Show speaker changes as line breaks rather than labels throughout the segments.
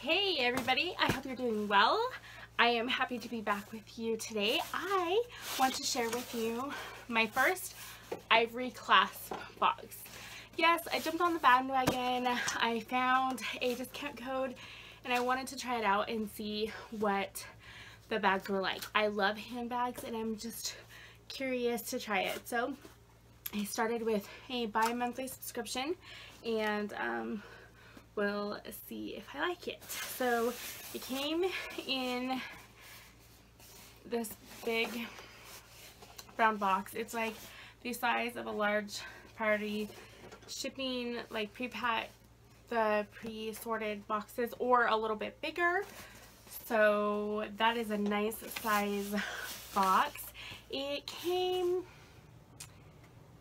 Hey everybody, I hope you're doing well. I am happy to be back with you today. I want to share with you my first Ivory Clasp box. Yes, I jumped on the bandwagon. I found a discount code and I wanted to try it out and see what the bags were like. I love handbags and I'm just curious to try it. So I started with a bi-monthly subscription and we'll see if I like it. So it came in this big brown box. It's like the size of a large party. Shipping like pre-packed, the pre-sorted boxes, or a little bit bigger. So that is a nice size box. It came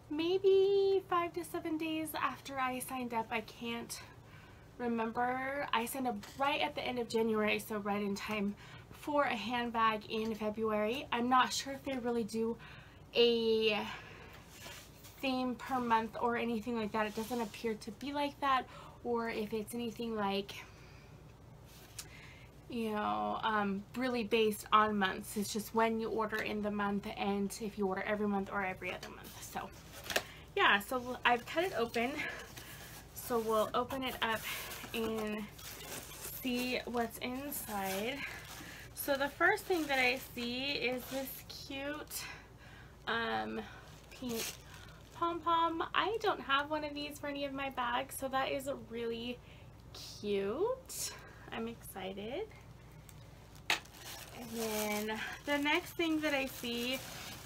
maybe 5 to 7 days after I signed up. I can't remember. I signed up right at the end of January, so right in time for a handbag in February. I'm not sure if they really do a theme per month or anything like that. It doesn't appear to be like that, or if it's anything like, you know, really based on months. It's just when you order in the month and if you order every month or every other month. So yeah, so I've cut it open. So we'll open it up and see what's inside. So the first thing that I see is this cute pink pom-pom. I don't have one of these for any of my bags, so that is really cute. I'm excited. And then the next thing that I see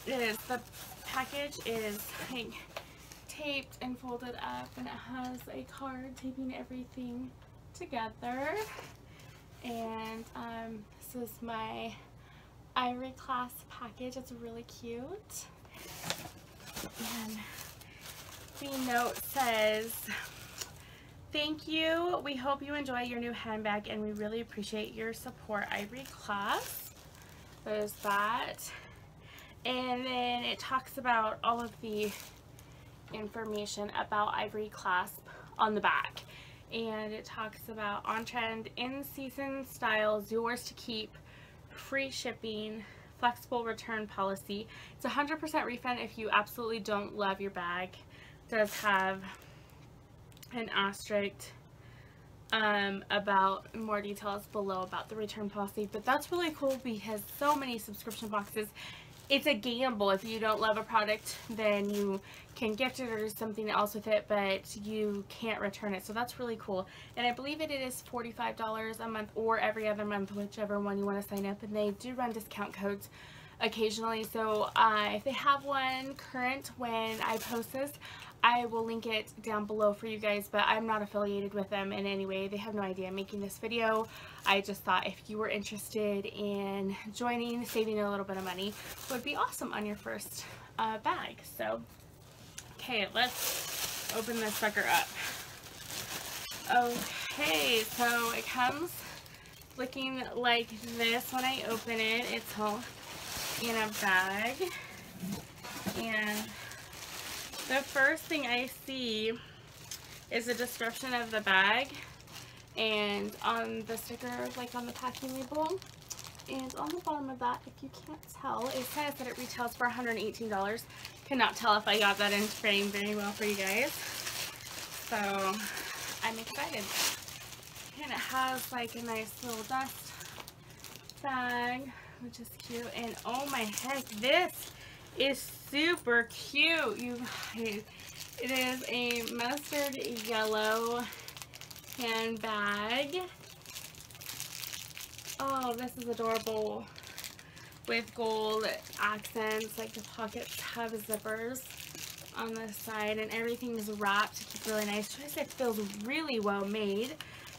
is the package is like taped and folded up, and it has a card taping everything together. And this is my Ivory Clasp package. It's really cute. And the note says, "Thank you. We hope you enjoy your new handbag and we really appreciate your support, Ivory Clasp." There's that. And then it talks about all of the information about Ivory Clasp on the back. And it talks about on-trend, in-season styles, yours to keep, free shipping, flexible return policy. It's 100% refund if you absolutely don't love your bag. It does have an asterisk about more details below about the return policy, but that's really cool because so many subscription boxes, it's a gamble. If you don't love a product, then you can gift it or do something else with it, but you can't return it. So that's really cool. And I believe it is $45 a month or every other month, whichever one you want to sign up. And they do run discount codes occasionally. So if they have one current when I post this, I will link it down below for you guys, but I'm not affiliated with them in any way. They have no idea I'm making this video. I just thought if you were interested in joining, saving a little bit of money would be awesome on your first bag. So, okay, let's open this sucker up. Okay, so it comes looking like this when I open it. It's all in a bag. And the first thing I see is a description of the bag, and on the sticker, like on the packing label, and on the bottom of that, if you can't tell, it says that it retails for $118. Cannot tell if I got that in frame very well for you guys, so I'm excited. And it has like a nice little dust bag, which is cute, and oh my heck, this is super cute, you guys. It is a mustard yellow handbag. Oh, this is adorable, with gold accents. Like the pockets have zippers on the side and everything is wrapped to keep really nice. It feels really well made.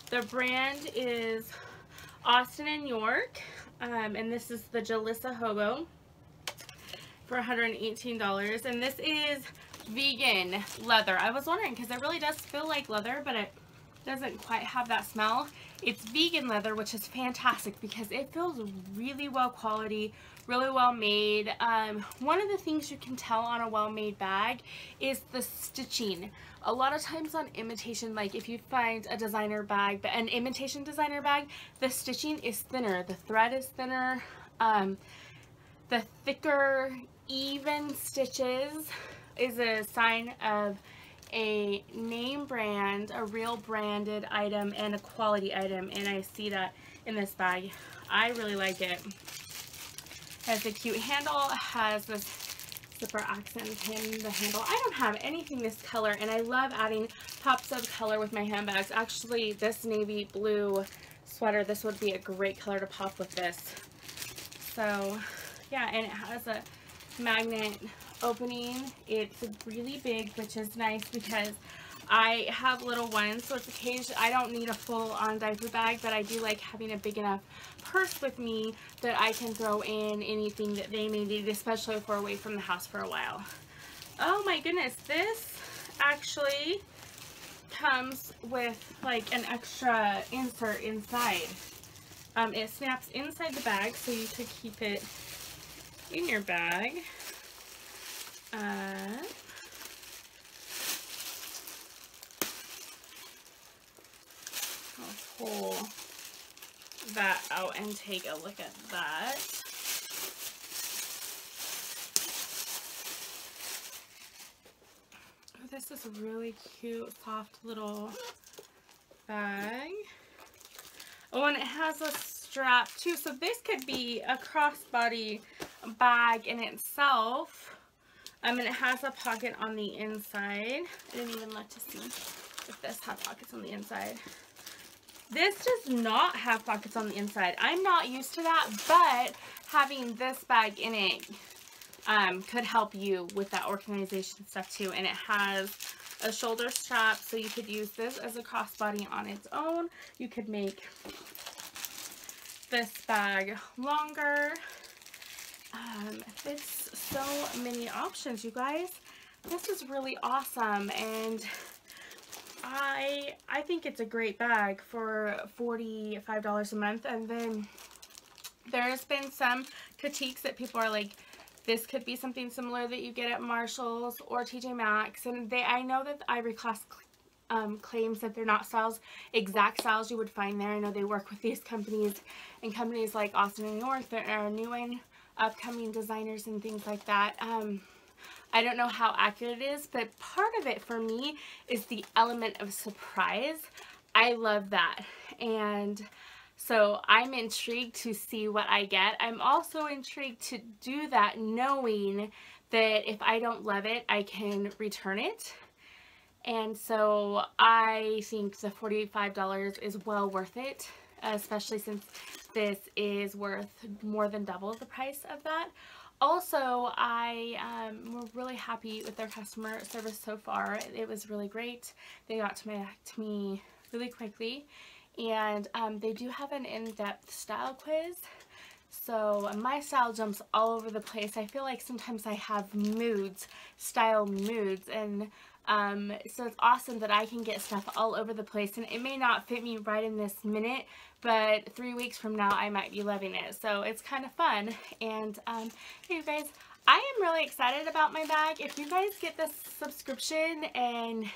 The brand is Austin and York, and this is the Jalissa Hobo for $118, and this is vegan leather. I was wondering because it really does feel like leather, but it doesn't quite have that smell. It's vegan leather, which is fantastic because it feels really well quality, really well made. One of the things you can tell on a well-made bag is the stitching. A lot of times on imitation, like if you find a designer bag, but an imitation designer bag, the stitching is thinner, the thread is thinner. The thicker, even stitches is a sign of a name brand, a real branded item, and a quality item, and I see that in this bag. I really like it. Has a cute handle, has this zipper accent in the handle. I don't have anything this color, and I love adding pops of color with my handbags. Actually, this navy blue sweater, this would be a great color to pop with this. So yeah, and it has a magnet opening. It's really big, which is nice because I have little ones, so it's occasionally I don't need a full-on diaper bag, but I do like having a big enough purse with me that I can throw in anything that they may need, especially if we're away from the house for a while. Oh my goodness, this actually comes with like an extra insert inside. It snaps inside the bag, so you could keep it in your bag. I'll pull that out and take a look at that. Oh, this is a really cute, soft little bag. Oh, and it has a strap too, so this could be a crossbody bag in itself. And it has a pocket on the inside. I didn't even look to see if this had pockets on the inside. This does not have pockets on the inside. I'm not used to that, but having this bag in it could help you with that organization stuff too. And it has a shoulder strap, so you could use this as a crossbody on its own. You could make this bag longer. It's so many options, you guys. This is really awesome, and I think it's a great bag for $45 a month. And then there's been some critiques that people are like, this could be something similar that you get at Marshall's or TJ Maxx, and I know that Ivory Clasp claims that they're not exact styles you would find there. I know they work with these companies and companies like Austin and North that are new and upcoming designers and things like that. I don't know how accurate it is, but part of it for me is the element of surprise. I love that, and so I'm intrigued to see what I get. I'm also intrigued to do that knowing that if I don't love it, I can return it. And so I think the $45 is well worth it, especially since this is worth more than double the price of that. Also, we're really happy with their customer service so far. It was really great. They got back to me really quickly, and they do have an in-depth style quiz. So my style jumps all over the place. I feel like sometimes I have moods, style moods, and so it's awesome that I can get stuff all over the place, and it may not fit me right in this minute, but 3 weeks from now I might be loving it. So it's kind of fun. And hey you guys, I am really excited about my bag. If you guys get this subscription and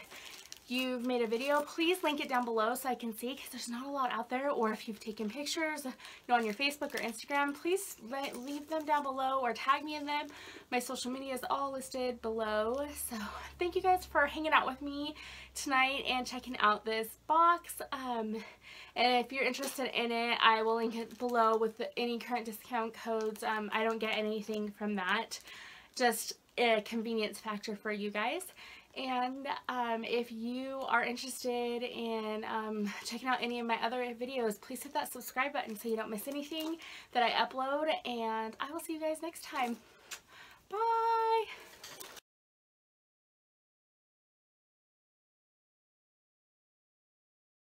you've made a video, please link it down below so I can see, because there's not a lot out there. Or if you've taken pictures, on your Facebook or Instagram, please leave them down below or tag me in them. My social media is all listed below. So thank you guys for hanging out with me tonight and checking out this box. And if you're interested in it, I will link it below with any current discount codes. I don't get anything from that, just a convenience factor for you guys. And if you are interested in checking out any of my other videos, please hit that subscribe button so you don't miss anything that I upload. And I will see you guys next time. Bye!